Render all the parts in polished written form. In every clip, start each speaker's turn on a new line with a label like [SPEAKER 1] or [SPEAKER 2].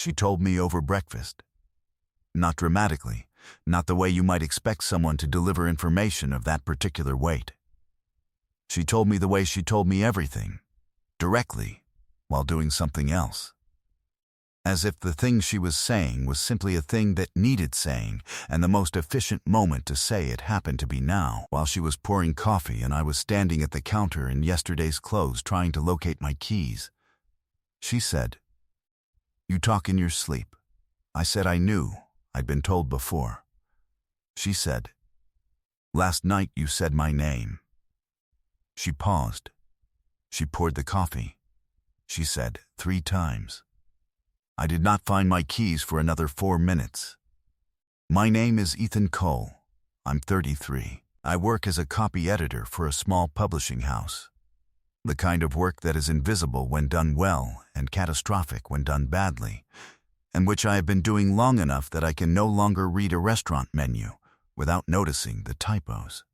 [SPEAKER 1] She told me over breakfast. Not dramatically, not the way you might expect someone to deliver information of that particular weight. She told me the way she told me everything, directly, while doing something else. As if the thing she was saying was simply a thing that needed saying, and the most efficient moment to say it happened to be now, while she was pouring coffee and I was standing at the counter in yesterday's clothes trying to locate my keys. She said, "You talk in your sleep." I said I knew, I'd been told before. She said, "Last night you said my name." She paused. She poured the coffee. She said 3 times. I did not find my keys for another 4 minutes. My name is Ethan Cole. I'm 33. I work as a copy editor for a small publishing house. The kind of work that is invisible when done well and catastrophic when done badly, and which I have been doing long enough that I can no longer read a restaurant menu without noticing the typos.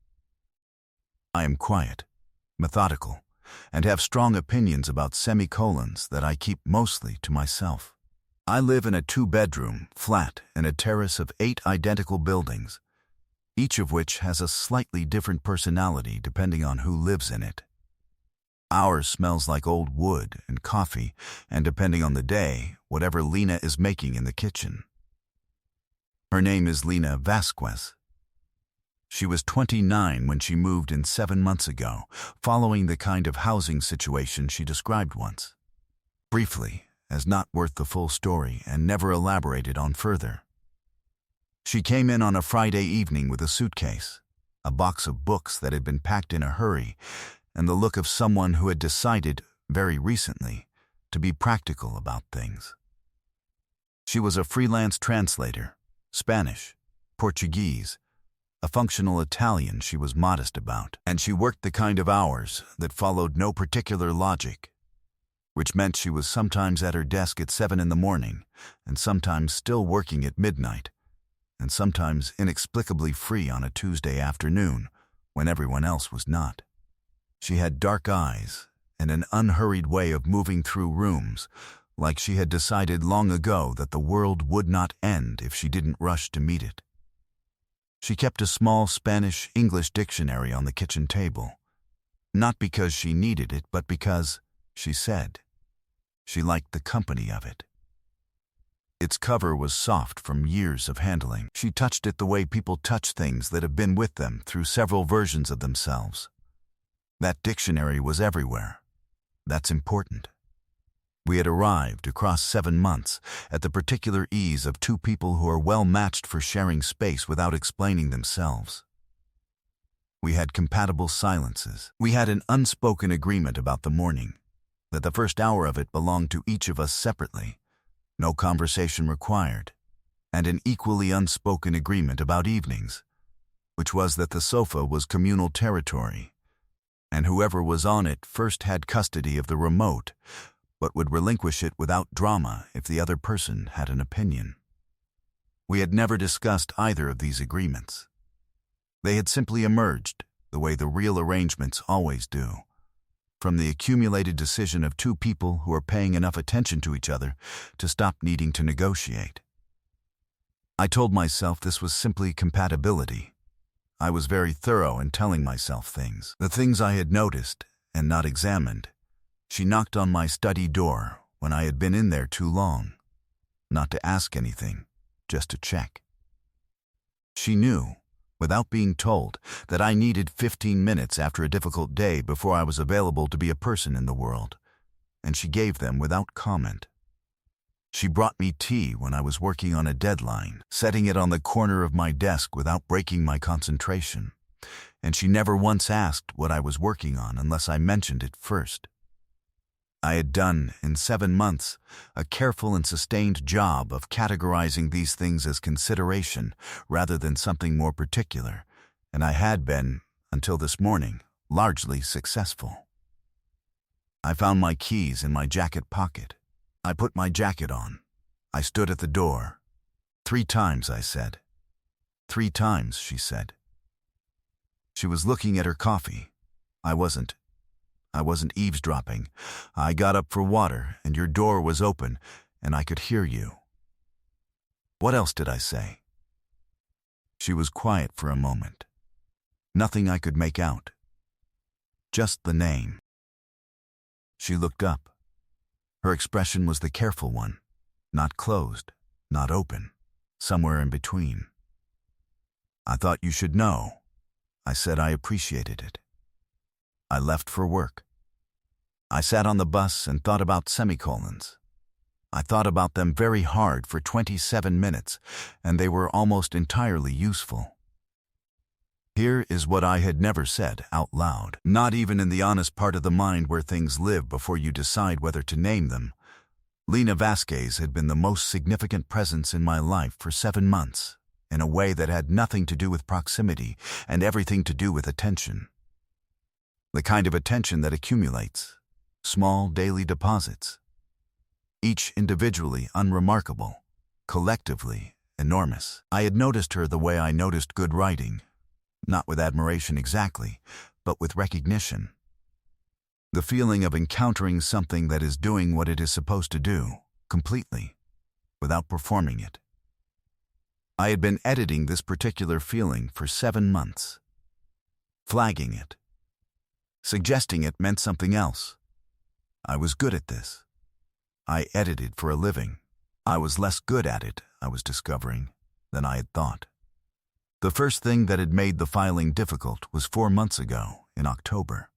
[SPEAKER 1] I am quiet, methodical, and have strong opinions about semicolons that I keep mostly to myself. I live in a 2-bedroom flat in a terrace of 8 identical buildings, each of which has a slightly different personality depending on who lives in it. Ours smells like old wood and coffee, and depending on the day, whatever Lena is making in the kitchen. Her name is Lena Vasquez. She was 29 when she moved in 7 months ago, following the kind of housing situation she described once. Briefly, as not worth the full story and never elaborated on further. She came in on a Friday evening with a suitcase, a box of books that had been packed in a hurry, and the look of someone who had decided, very recently, to be practical about things. She was a freelance translator, Spanish, Portuguese, a functional Italian she was modest about, and she worked the kind of hours that followed no particular logic, which meant she was sometimes at her desk at 7 in the morning, and sometimes still working at midnight, and sometimes inexplicably free on a Tuesday afternoon when everyone else was not. She had dark eyes and an unhurried way of moving through rooms, like she had decided long ago that the world would not end if she didn't rush to meet it. She kept a small Spanish-English dictionary on the kitchen table, not because she needed it, but because, she said, she liked the company of it. Its cover was soft from years of handling. She touched it the way people touch things that have been with them through several versions of themselves. That dictionary was everywhere. That's important. We had arrived across 7 months at the particular ease of 2 people who are well matched for sharing space without explaining themselves. We had compatible silences. We had an unspoken agreement about the morning, that the first hour of it belonged to each of us separately, no conversation required, and an equally unspoken agreement about evenings, which was that the sofa was communal territory, and whoever was on it first had custody of the remote, but would relinquish it without drama if the other person had an opinion. We had never discussed either of these agreements. They had simply emerged, the way the real arrangements always do, from the accumulated decision of 2 people who are paying enough attention to each other to stop needing to negotiate. I told myself this was simply compatibility. I was very thorough in telling myself things, the things I had noticed and not examined. She knocked on my study door when I had been in there too long, not to ask anything, just to check. She knew, without being told, that I needed 15 minutes after a difficult day before I was available to be a person in the world, and she gave them without comment. She brought me tea when I was working on a deadline, setting it on the corner of my desk without breaking my concentration, and she never once asked what I was working on unless I mentioned it first. I had done, in 7 months, a careful and sustained job of categorizing these things as consideration rather than something more particular, and I had been, until this morning, largely successful. I found my keys in my jacket pocket. I put my jacket on. I stood at the door. 3 times, I said. 3 times, she said. She was looking at her coffee. I wasn't eavesdropping. I got up for water, and your door was open, and I could hear you. What else did I say? She was quiet for a moment. Nothing I could make out. Just the name. She looked up. Her expression was the careful one, not closed, not open, somewhere in between. I thought you should know. I said I appreciated it. I left for work. I sat on the bus and thought about semicolons. I thought about them very hard for 27 minutes, and they were almost entirely useful. Here is what I had never said out loud, not even in the honest part of the mind where things live before you decide whether to name them. Lena Vasquez had been the most significant presence in my life for 7 months, in a way that had nothing to do with proximity and everything to do with attention. The kind of attention that accumulates, small daily deposits, each individually unremarkable, collectively enormous. I had noticed her the way I noticed good writing, not with admiration exactly, but with recognition. The feeling of encountering something that is doing what it is supposed to do, completely, without performing it. I had been editing this particular feeling for 7 months, flagging it, suggesting it meant something else. I was good at this. I edited for a living. I was less good at it, I was discovering, than I had thought. The first thing that had made the filing difficult was 4 months ago, in October.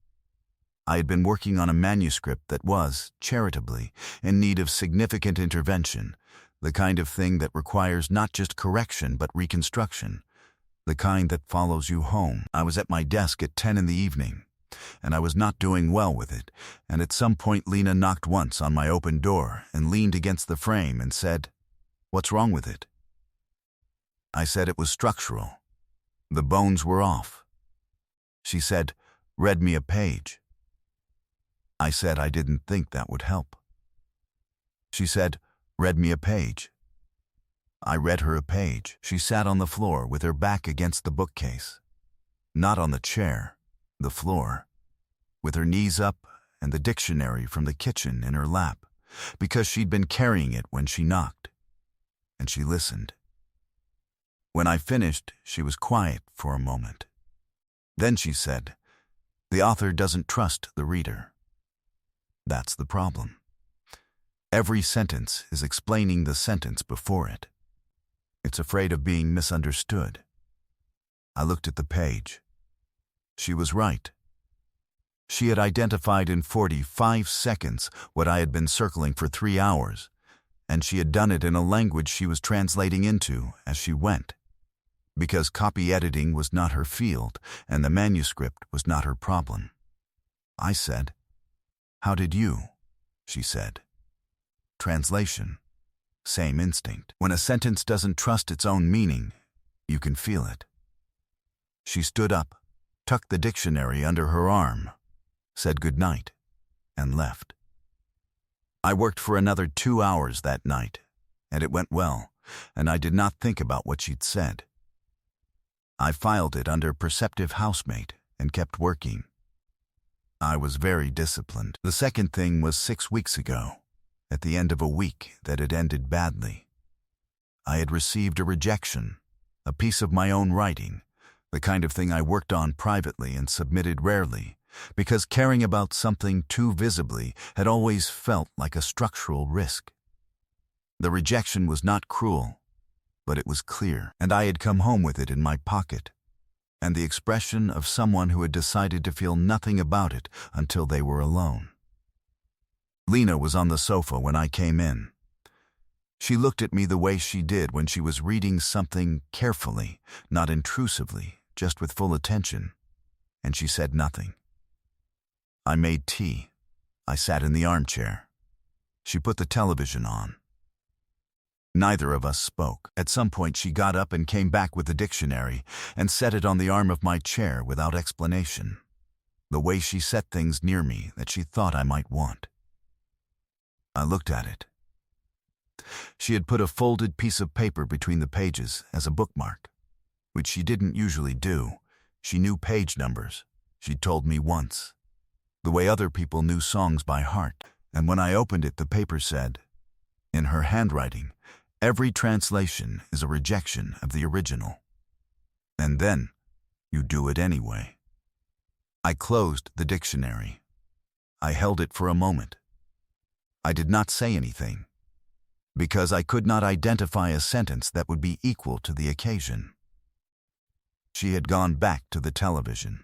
[SPEAKER 1] I had been working on a manuscript that was, charitably, in need of significant intervention, the kind of thing that requires not just correction but reconstruction, the kind that follows you home. I was at my desk at 10 in the evening, and I was not doing well with it, and at some point Lena knocked once on my open door and leaned against the frame and said, "What's wrong with it?" I said it was structural. The bones were off. She said, "Read me a page." I said I didn't think that would help. She said, "Read me a page." I read her a page. She sat on the floor with her back against the bookcase. Not on the chair, the floor, with her knees up and the dictionary from the kitchen in her lap, because she'd been carrying it when she knocked. And she listened. When I finished, she was quiet for a moment. Then she said, "The author doesn't trust the reader." That's the problem. Every sentence is explaining the sentence before it. It's afraid of being misunderstood. I looked at the page. She was right. She had identified in 45 seconds what I had been circling for 3 hours, and she had done it in a language she was translating into as she went, because copy editing was not her field and the manuscript was not her problem. I said, "How did you?" She said, "Translation. Same instinct. When a sentence doesn't trust its own meaning, you can feel it." She stood up, tucked the dictionary under her arm, said goodnight, and left. I worked for another 2 hours that night, and it went well, and I did not think about what she'd said. I filed it under Perceptive Housemate and kept working. I was very disciplined. The second thing was 6 weeks ago, at the end of a week that had ended badly. I had received a rejection, a piece of my own writing, the kind of thing I worked on privately and submitted rarely, because caring about something too visibly had always felt like a structural risk. The rejection was not cruel, but it was clear, and I had come home with it in my pocket, and the expression of someone who had decided to feel nothing about it until they were alone. Lena was on the sofa when I came in. She looked at me the way she did when she was reading something carefully, not intrusively, just with full attention, and she said nothing. I made tea. I sat in the armchair. She put the television on. Neither of us spoke. At some point she got up and came back with the dictionary and set it on the arm of my chair without explanation, the way she set things near me that she thought I might want. I looked at it. She had put a folded piece of paper between the pages as a bookmark, which she didn't usually do. She knew page numbers, she'd told me once, the way other people knew songs by heart, and when I opened it the paper said, In her handwriting, every translation is a rejection of the original. And then, you do it anyway. I closed the dictionary. I held it for a moment. I did not say anything, because I could not identify a sentence that would be equal to the occasion. She had gone back to the television.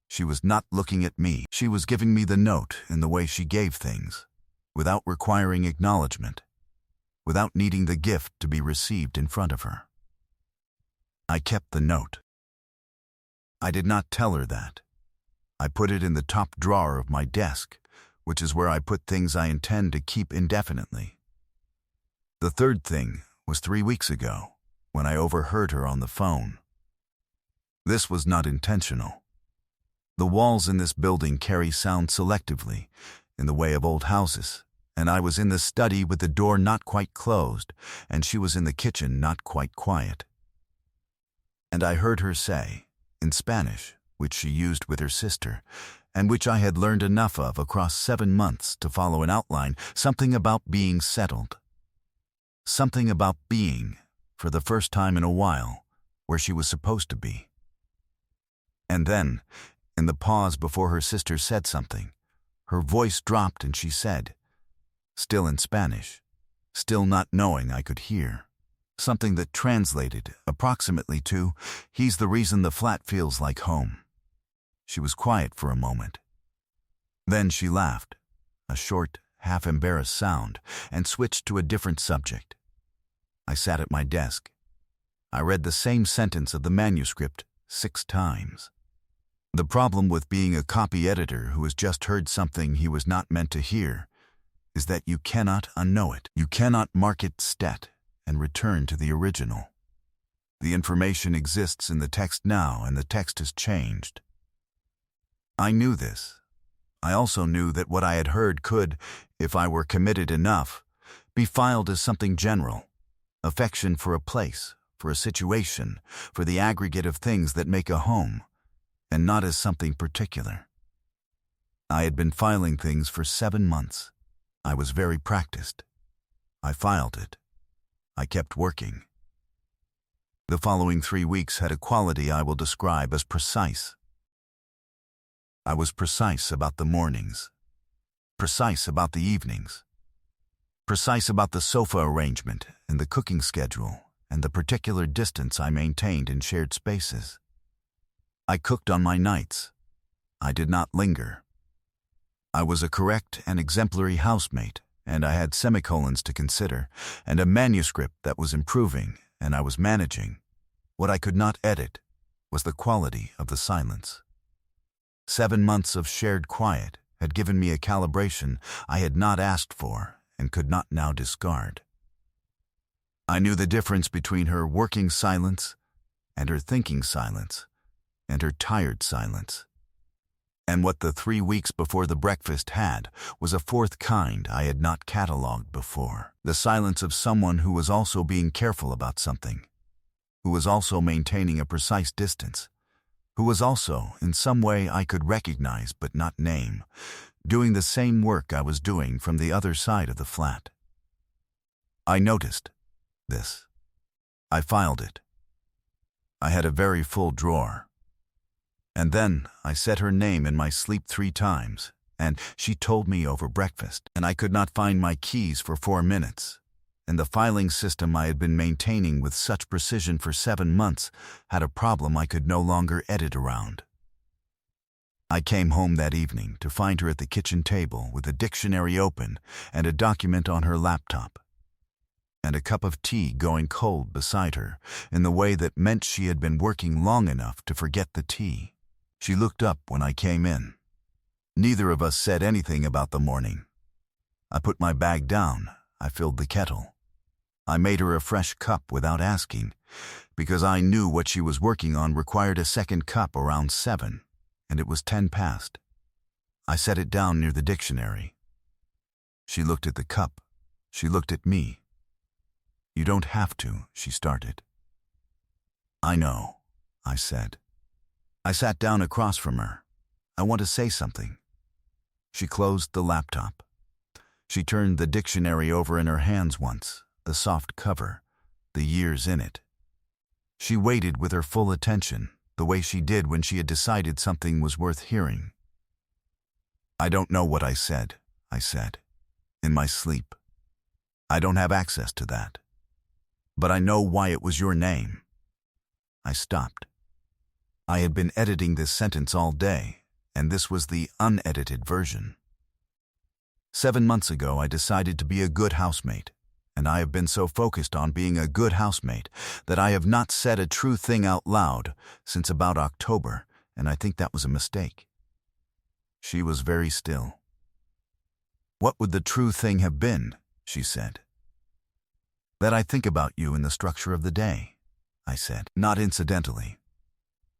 [SPEAKER 1] She was not looking at me. She was giving me the note in the way she gave things, without requiring acknowledgement, without needing the gift to be received in front of her. I kept the note. I did not tell her that. I put it in the top drawer of my desk, which is where I put things I intend to keep indefinitely. The third thing was 3 weeks ago, when I overheard her on the phone. This was not intentional. The walls in this building carry sound selectively, in the way of old houses, and I was in the study with the door not quite closed, and she was in the kitchen not quite quiet. And I heard her say, in Spanish, which she used with her sister, and which I had learned enough of across 7 months to follow an outline, something about being settled. Something about being, for the first time in a while, where she was supposed to be. And then, in the pause before her sister said something, her voice dropped and she said, still in Spanish, still not knowing I could hear, something that translated approximately to, "He's the reason the flat feels like home." She was quiet for a moment. Then she laughed, a short, half-embarrassed sound, and switched to a different subject. I sat at my desk. I read the same sentence of the manuscript 6 times. The problem with being a copy editor who has just heard something he was not meant to hear is that you cannot unknow it. You cannot mark it stet and return to the original. The information exists in the text now, and the text has changed. I knew this. I also knew that what I had heard could, if I were committed enough, be filed as something general, affection for a place, for a situation, for the aggregate of things that make a home, and not as something particular. I had been filing things for 7 months. I was very practiced. I filed it. I kept working. The following 3 weeks had a quality I will describe as precise. I was precise about the mornings, precise about the evenings, precise about the sofa arrangement and the cooking schedule and the particular distance I maintained in shared spaces. I cooked on my nights. I did not linger. I was a correct and exemplary housemate, and I had semicolons to consider, and a manuscript that was improving, and I was managing. What I could not edit was the quality of the silence. 7 months of shared quiet had given me a calibration I had not asked for and could not now discard. I knew the difference between her working silence and her thinking silence and her tired silence. And what the 3 weeks before the breakfast had was a fourth kind I had not catalogued before. The silence of someone who was also being careful about something, who was also maintaining a precise distance, who was also, in some way I could recognize but not name, doing the same work I was doing from the other side of the flat. I noticed this. I filed it. I had a very full drawer. And then I said her name in my sleep 3 times, and she told me over breakfast, and I could not find my keys for 4 minutes, and the filing system I had been maintaining with such precision for 7 months had a problem I could no longer edit around. I came home that evening to find her at the kitchen table with a dictionary open and a document on her laptop, and a cup of tea going cold beside her in the way that meant she had been working long enough to forget the tea. She looked up when I came in. Neither of us said anything about the morning. I put my bag down. I filled the kettle. I made her a fresh cup without asking, because I knew what she was working on required a second cup around 7, and it was 10 past. I set it down near the dictionary. She looked at the cup. She looked at me. "You don't have to," she started. "I know," I said. I sat down across from her. "I want to say something." She closed the laptop. She turned the dictionary over in her hands once, the soft cover, the years in it. She waited with her full attention, the way she did when she had decided something was worth hearing. "I don't know what I said," in my sleep. "I don't have access to that. But I know why it was your name." I stopped. I had been editing this sentence all day, and this was the unedited version. 7 months ago, I decided to be a good housemate, and I have been so focused on being a good housemate that I have not said a true thing out loud since about October, and I think that was a mistake. She was very still. "What would the true thing have been?" she said. "That I think about you in the structure of the day," I said. "Not incidentally.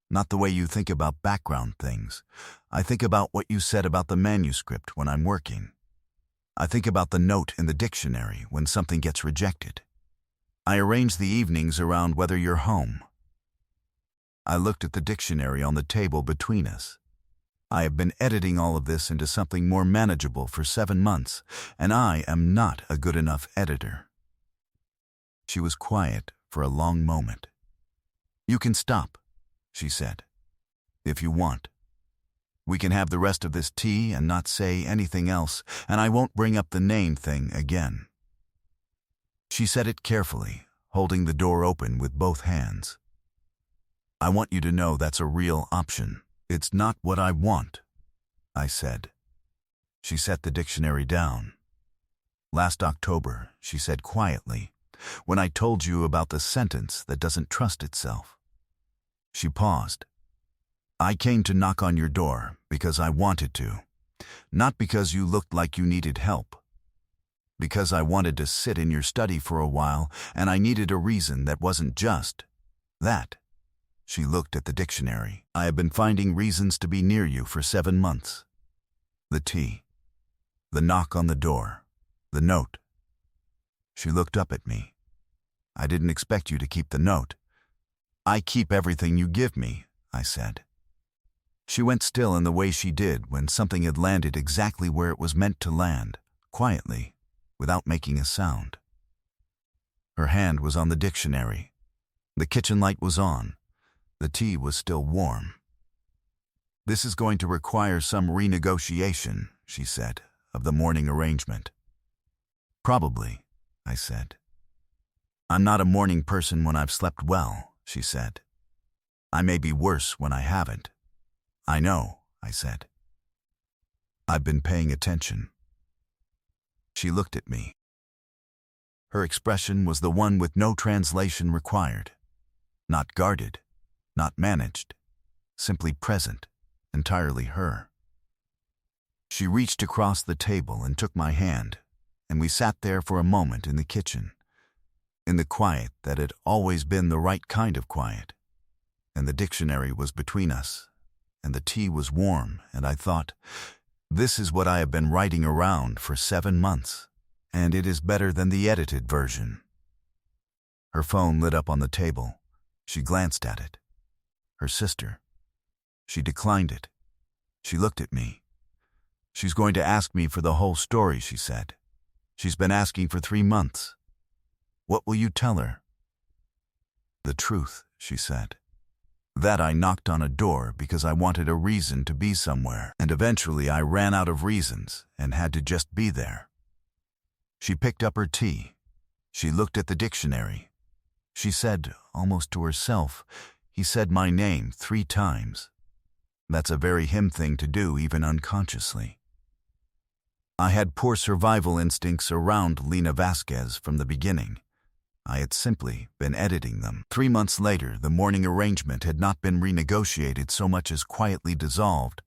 [SPEAKER 1] Not the way you think about background things. I think about what you said about the manuscript when I'm working. I think about the note in the dictionary when something gets rejected. I arrange the evenings around whether you're home." I looked at the dictionary on the table between us. I have been editing all of this into something more manageable for 7 months, and I am not a good enough editor. She was quiet for a long moment. "You can stop," she said, "if you want. We can have the rest of this tea and not say anything else, and I won't bring up the name thing again." She said it carefully, holding the door open with both hands. "I want you to know that's a real option. It's not what I want," I said. She set the dictionary down. "Last October," she said quietly, "when I told you about the sentence that doesn't trust itself." She paused. "I came to knock on your door because I wanted to, not because you looked like you needed help. Because I wanted to sit in your study for a while, and I needed a reason that wasn't just that." She looked at the dictionary. "I have been finding reasons to be near you for 7 months. The tea, the knock on the door, the note." She looked up at me. "I didn't expect you to keep the note." "I keep everything you give me," I said. She went still in the way she did when something had landed exactly where it was meant to land, quietly, without making a sound. Her hand was on the dictionary. The kitchen light was on. The tea was still warm. "This is going to require some renegotiation," she said, "of the morning arrangement." "Probably," I said. "I'm not a morning person when I've slept well," she said. "I may be worse when I haven't." "I know," I said. "I've been paying attention." She looked at me. Her expression was the one with no translation required. Not guarded, not managed, simply present, entirely her. She reached across the table and took my hand, and we sat there for a moment in the kitchen, in the quiet that had always been the right kind of quiet, and the dictionary was between us, and the tea was warm, and I thought, this is what I have been writing around for 7 months, and it is better than the edited version. Her phone lit up on the table. She glanced at it. Her sister. She declined it. She looked at me. "She's going to ask me for the whole story," she said. "She's been asking for 3 months. What will you tell her?" "The truth," she said. "That I knocked on a door because I wanted a reason to be somewhere, and eventually I ran out of reasons and had to just be there." She picked up her tea. She looked at the dictionary. She said, almost to herself, "He said my name 3 times. That's a very him thing to do, even unconsciously." I had poor survival instincts around Lena Vasquez from the beginning. I had simply been editing them. 3 months later, the morning arrangement had not been renegotiated so much as quietly dissolved.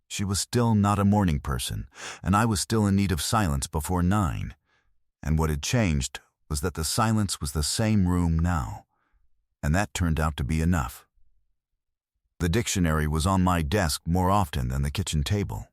[SPEAKER 1] She was still not a morning person, and I was still in need of silence before 9. And what had changed was that the silence was the same room now, and that turned out to be enough. The dictionary was on my desk more often than the kitchen table.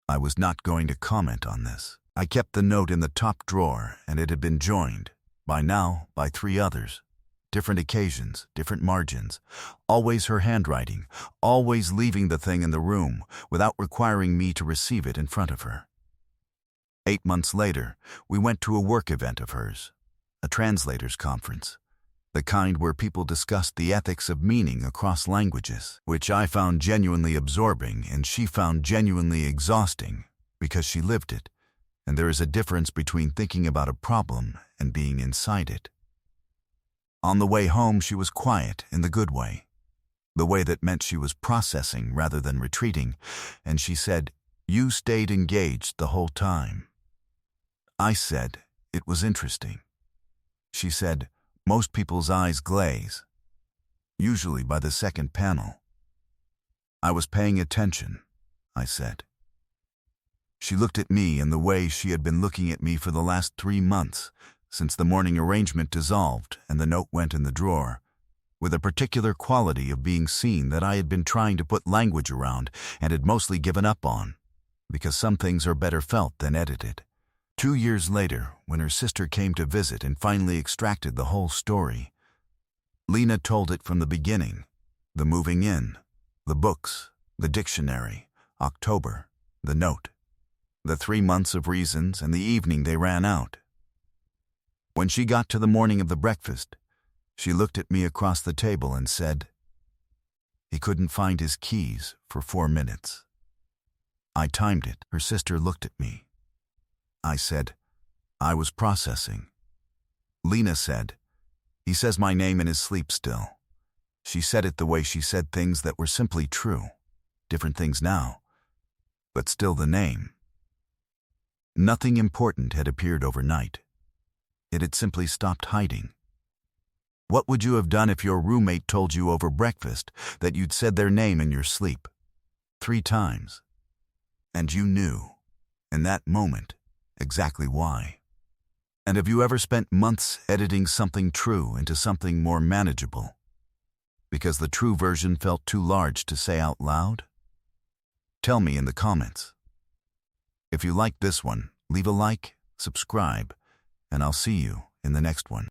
[SPEAKER 1] I was not going to comment on this. I kept the note in the top drawer, and it had been joined, by now, by 3 others. Different occasions, different margins. Always her handwriting, always leaving the thing in the room without requiring me to receive it in front of her. 8 months later, we went to a work event of hers, a translators conference, the kind where people discussed the ethics of meaning across languages, which I found genuinely absorbing and she found genuinely exhausting because she lived it, and there is a difference between thinking about a problem and being inside it. On the way home, she was quiet in the good way, the way that meant she was processing rather than retreating, and she said, "You stayed engaged the whole time." I said, "It was interesting." She said, "Most people's eyes glaze, usually by the second panel." "I was paying attention," I said. She looked at me in the way she had been looking at me for the last 3 months, since the morning arrangement dissolved and the note went in the drawer, with a particular quality of being seen that I had been trying to put language around and had mostly given up on, because some things are better felt than edited. 2 years later, when her sister came to visit and finally extracted the whole story, Lena told it from the beginning: the moving in, the books, the dictionary, October, the note, the 3 months of reasons, and the evening they ran out. When she got to the morning of the breakfast, she looked at me across the table and said, "He couldn't find his keys for 4 minutes." I timed it. Her sister looked at me. I said, "I was processing." Lena said, "He says my name in his sleep still." She said it the way she said things that were simply true. Different things now, but still the name. Nothing important had appeared overnight. It had simply stopped hiding. What would you have done if your roommate told you over breakfast that you'd said their name in your sleep 3 times? And you knew, in that moment, exactly why. And have you ever spent months editing something true into something more manageable, because the true version felt too large to say out loud? Tell me in the comments. If you liked this one, leave a like, subscribe, and I'll see you in the next one.